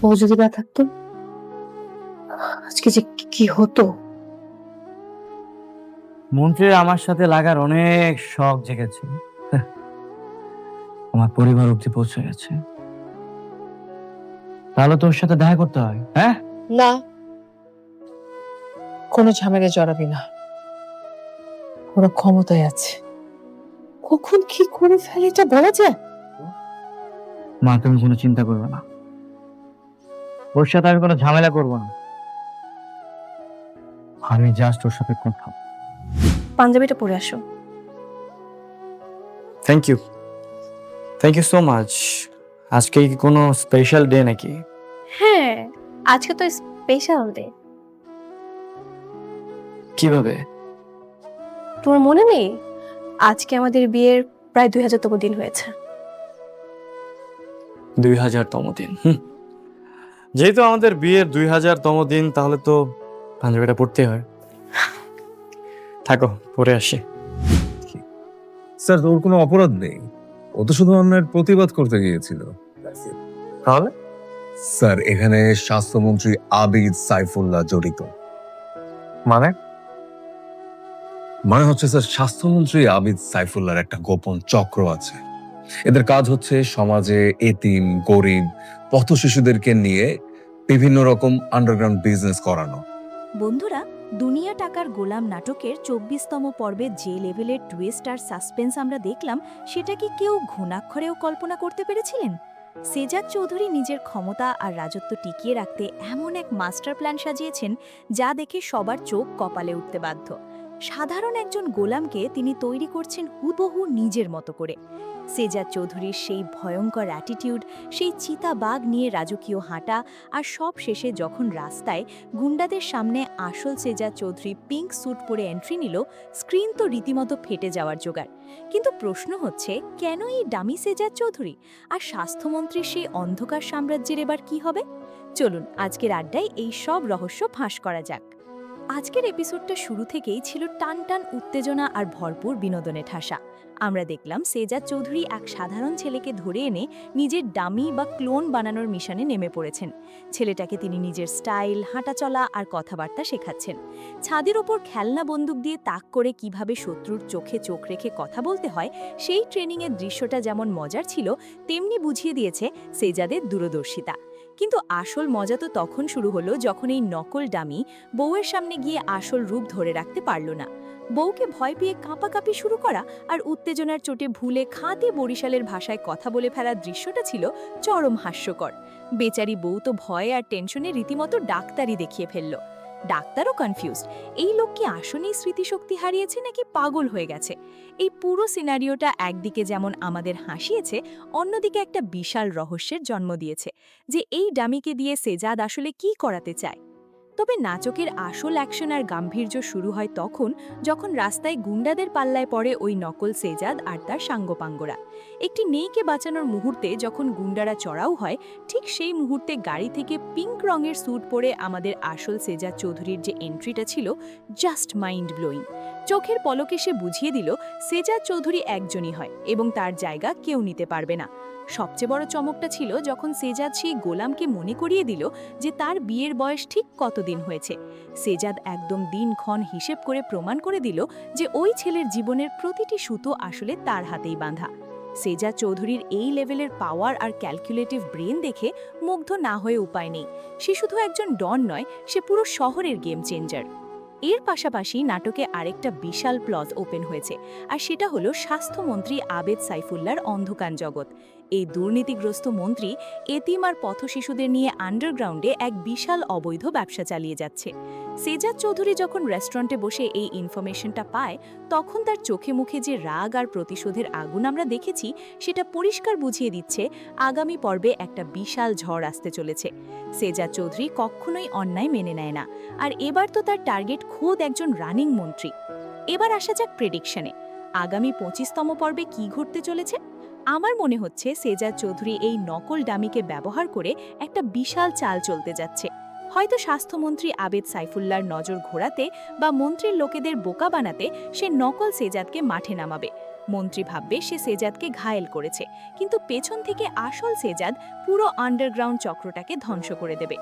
ও যদি না থাকতো, আজকে যে কি হতো। মন্ত্রীর আমার সাথে লাগার অনেক শখ জেগেছে। আমার পরিবার অব্দি পৌঁছে গেছে। তাহলে তোর সাথে দেখা করতে হয়। হ্যাঁ, না, কোনো ঝামেলায় জড়াবি না। ওরা ক্ষমতায় আছে, কখন কি করে ফেলে এটা বলা যায়। মা তুমি কোনো চিন্তা করবে না, ওর সাথে আমি কোনো ঝামেলা করবো না। আমি জাস্ট ওর সাথে কথা। পাঞ্জাবিটা পরে আসো। Thank you, thank you so much. আজকে কি কোনো স্পেশাল ডে নাকি? হ্যাঁ, আজকে তো স্পেশাল ডে। কিভাবে? তোমার মনে নেই আজকে আমাদের বিয়ের প্রায় 2000তম দিন হয়েছে? 2000তম দিন? যেহেতু আমাদের বিয়ের 2000তম দিন, তাহলে তো পাঞ্জাবিটা পড়তে হয়। থাকো, পরে আসি। স্যার, ওর কোনো অপরাধ নেই, ও তো শুধু অন্যের প্রতিবাদ করতে গিয়েছিল। তাহলে স্যার, এখানে স্বাস্থ্যমন্ত্রী আবিদ সাইফুল্লাহ জড়িত। মানে? মানে হচ্ছে স্যার, স্বাস্থ্যমন্ত্রী আবিদ সাইফুল্লাহর একটা গোপন চক্র আছে। এদের কাজ হচ্ছে সমাজে এতিম, গরিব, পথ শিশুদেরকে নিয়ে বিভিন্ন রকম আন্ডারগ্রাউন্ড বিজনেস করানো। বন্ধুরা, দুনিয়া টাকার গোলাম নাটকের 24তম পর্বে যে লেভেলের টুইস্ট আর সাসপেন্স আমরা দেখলাম, সেটা কি কেউ ঘুণাক্ষরেও কল্পনা করতে পেরেছিলেন? সেজাদ চৌধুরী নিজের ক্ষমতা আর রাজত্ব টিকিয়ে রাখতে এমন এক মাস্টার প্ল্যান সাজিয়েছেন, যা দেখে সবার চোখ কপালে উঠতে বাধ্য। সাধারণ একজন গোলামকে তিনি তৈরি করছেন হুবহু নিজের মতো করে। সেজাদ চৌধুরীর সেই ভয়ঙ্কর অ্যাটিটিউড, সেই চিতাবাঘ নিয়ে রাজকীয় হাঁটা, আর সব শেষে যখন রাস্তায় গুন্ডাদের সামনে আসল সেজাদ চৌধুরী পিঙ্ক স্যুট পরে এন্ট্রি নিল, স্ক্রিন তো রীতিমতো ফেটে যাওয়ার জোগাড়। কিন্তু প্রশ্ন হচ্ছে, কেন এই ডামি সেজাদ চৌধুরী? আর স্বাস্থ্যমন্ত্রীর সেই অন্ধকার সাম্রাজ্যের এবার কি হবে? চলুন আজকের আড্ডায় এই সব রহস্য ফাঁস করা যাক। আজকের এপিসোডটা শুরু থেকেই ছিল টান টান উত্তেজনা আর ভরপুর বিনোদনে ঠাসা। আমরা দেখলাম সেজাদ চৌধুরী এক সাধারণ ছেলেকে ধরে এনে নিজের ডামি বা ক্লোন বানানোর মিশনে নেমে পড়েছেন। ছেলেটাকে তিনি নিজের স্টাইল, হাঁটাচলা আর কথাবার্তা শেখাচ্ছেন। ছাদের ওপর খেলনা বন্দুক দিয়ে তাক করে কিভাবে শত্রুর চোখে চোখ রেখে কথা বলতে হয়, সেই ট্রেনিংয়ের দৃশ্যটা যেমন মজার ছিল, তেমনি বুঝিয়ে দিয়েছে সেজাদের দূরদর্শিতা। কিন্তু আসল মজা তো তখন শুরু হলো যখন এই নকল ডামি বউয়ের সামনে গিয়ে আসল রূপ ধরে রাখতে পারল না। বউকে ভয় পেয়ে কাঁপাকাঁপি শুরু করা আর উত্তেজনার চোটে ভুলে খাঁটি বরিশালের ভাষায় কথা বলে ফেলার দৃশ্যটা ছিল চরম হাস্যকর। বেচারি বউ তো ভয় আর টেনশনে রীতিমতো ডাক্তারি দেখিয়ে ফেলল। ডাক্তারও কনফিউজড, এই লোক কি আসলেই স্মৃতিশক্তি হারিয়েছে নাকি পাগল হয়ে গেছে। এই পুরো সিনারিওটা একদিকে যেমন আমাদের হাসিয়েছে, অন্যদিকে একটা বিশাল রহস্যের জন্ম দিয়েছে, যে এই ডামিকে দিয়ে সেজাদ আসলে কি করাতে চায়। তবে নাটকের আসল অ্যাকশন আর গাম্ভীর্য শুরু হয় তখন, যখন রাস্তায় গুন্ডাদের পাল্লায় পড়ে ওই নকল সেজাদ আর তার সাঙ্গপাঙ্গরা। একটি মেয়েকে বাঁচানোর মুহূর্তে যখন গুন্ডারা চড়াও হয়, ঠিক সেই মুহূর্তে গাড়ি থেকে পিঙ্ক রঙের স্যুট পরে আমাদের আসল সেজাদ চৌধুরীর যে এন্ট্রিটা ছিল, জাস্ট মাইন্ড ব্লোয়িং। চোখের পলকে সে বুঝিয়ে দিল সেজাদ চৌধুরী একজনই হয় এবং তার জায়গা কেউ নিতে পারবে না। সবচেয়ে বড় চমকটা ছিল যখন সেজাদ সেই গোলামকে মনে করিয়ে দিল যে তার বিয়ের বয়স ঠিক কতদিন হয়েছে। সেজাদ একদম দিনক্ষণ হিসেব করে প্রমাণ করে দিল যে ওই ছেলের জীবনের প্রতিটি সুতো আসলে তার হাতেই বাঁধা। সেজাদ চৌধুরীর এই লেভেলের পাওয়ার আর ক্যালকুলেটিভ ব্রেন দেখে মুগ্ধ না হয়ে উপায় নেই। সে শুধু একজন ডন নয়, সে পুরো শহরের গেম চেঞ্জার। এর পাশাপাশি নাটকে আরেকটা বিশাল প্লট ওপেন হয়েছে, আর সেটা হলো স্বাস্থ্যমন্ত্রী আবেদ সাইফুল্লাহর অন্ধকার জগৎ। এই দুর্নীতিগ্রস্ত মন্ত্রী এতিম আর পথশিশুদের নিয়ে আন্ডারগ্রাউন্ডে এক বিশাল অবৈধ ব্যবসা চালিয়ে যাচ্ছে। সেজাদ চৌধুরী যখন রেস্টুরেন্টে বসে এই ইনফরমেশনটা পায়, তখন তার চোখে মুখে যে রাগ আর প্রতিশোধের আগুন আমরা দেখেছি, সেটা পরিষ্কার বুঝিয়ে দিচ্ছে আগামী পর্বে একটা বিশাল ঝড় আসতে চলেছে। সেজাদ চৌধুরী কখনোই অন্যায় মেনে নেয় না, আর এবার তো তার টার্গেট খোদ একজন রানিং মন্ত্রী। এবার আসা যাক প্রেডিকশনে, আগামী 25তম পর্বে কি ঘটতে চলেছে। আমার মনে হচ্ছে সেজাদ চৌধুরী এই নকল ডামিকে ব্যবহার করে একটা বিশাল চাল চলতে যাচ্ছে। হয়তো স্বাস্থ্যমন্ত্রী আবেদ সাইফুল্লাহর নজর ঘোরাতে বা মন্ত্রীর লোকেদের বোকা বানাতে সে নকল সেজাদকে মাঠে নামাবে। মন্ত্রী ভাববে সে সেজাদকে ঘায়েল করেছে, কিন্তু পেছন থেকে আসল সেজাদ পুরো আন্ডারগ্রাউন্ড চক্রটাকে ধ্বংস করে দেবে।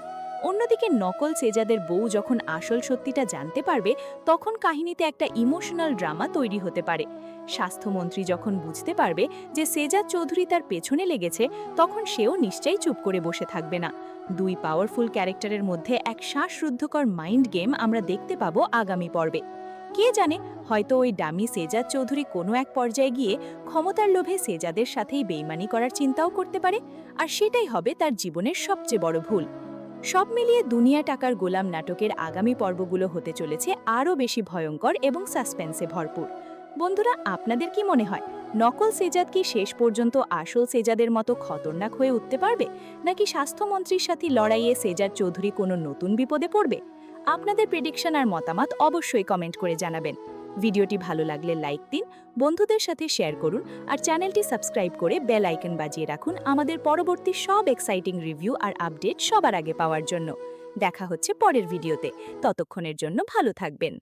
অন্যদিকে নকল সেজাদের বউ যখন আসল সত্যিটা জানতে পারবে, তখন কাহিনীতে একটা ইমোশনাল ড্রামা তৈরি হতে পারে। স্বাস্থ্যমন্ত্রী যখন বুঝতে পারবে যে সেজাদ চৌধুরী তার পেছনে লেগেছে, তখন সেও নিশ্চয়ই চুপ করে বসে থাকবে না। দুই পাওয়ারফুল ক্যারেক্টারের মধ্যে এক শ্বাসরুদ্ধকর মাইন্ড গেম আমরা দেখতে পাবো আগামী পর্বে। কে জানে, হয়তো ওই ডামি সেজাদ চৌধুরী কোনো এক পর্যায়ে গিয়ে ক্ষমতার লোভে সেজাদের সাথেই বেইমানি করার চিন্তাও করতে পারে, আর সেটাই হবে তার জীবনের সবচেয়ে বড় ভুল। সব মিলিয়ে দুনিয়া টাকার গোলাম নাটকের আগামী পর্বগুলো হতে চলেছে আরও বেশি ভয়ঙ্কর এবং সাসপেন্সে ভরপুর। বন্ধুরা, আপনাদের কি মনে হয়, নকল সেজাদ কি শেষ পর্যন্ত আসল সেজাদের মতো খতরনাক হয়ে উঠতে পারবে, নাকি স্বাস্থ্যমন্ত্রীর সাথে লড়াইয়ে সেজাদ চৌধুরী কোনো নতুন বিপদে পড়বে? আপনাদের প্রেডিকশন আর মতামত অবশ্যই কমেন্ট করে জানাবেন। ভিডিওটি ভালো লাগলে লাইক দিন, বন্ধুদের সাথে শেয়ার করুন, আর চ্যানেলটি সাবস্ক্রাইব করে বেল আইকন বাজিয়ে রাখুন আমাদের পরবর্তী সব এক্সাইটিং রিভিউ আর আপডেট সবার আগে পাওয়ার জন্য। দেখা হচ্ছে পরের ভিডিওতে, ততক্ষণের জন্য ভালো থাকবেন।